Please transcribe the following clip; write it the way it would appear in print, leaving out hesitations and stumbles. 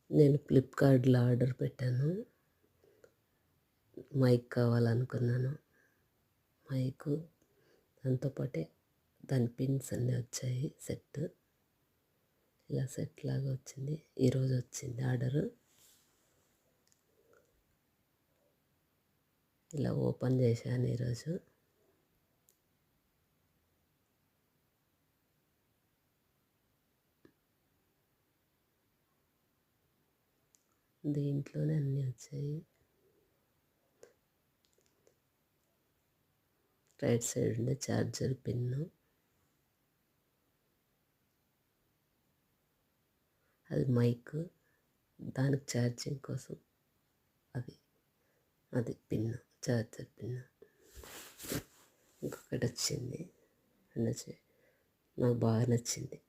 నేను ఫ్లిప్కార్ట్లో ఆర్డర్ పెట్టాను. మైక్ కావాలనుకున్నాను. మైకు దాంతోపాటే దాని పిన్స్ అన్నీ వచ్చాయి సెట్. ఇలా సెట్ లాగా వచ్చింది. ఈరోజు వచ్చింది ఆర్డరు. ఇలా ఓపెన్ చేశాను ఈరోజు. దీంట్లోనే అన్నీ వచ్చాయి. రైట్ సైడ్ ఉండే ఛార్జర్ పిన్ను, అది మైక్, దానికి ఛార్జింగ్ కోసం అది పిన్ను, ఛార్జర్ పిన్ను. ఇంకొకటి వచ్చింది నాకు బాగా నచ్చింది.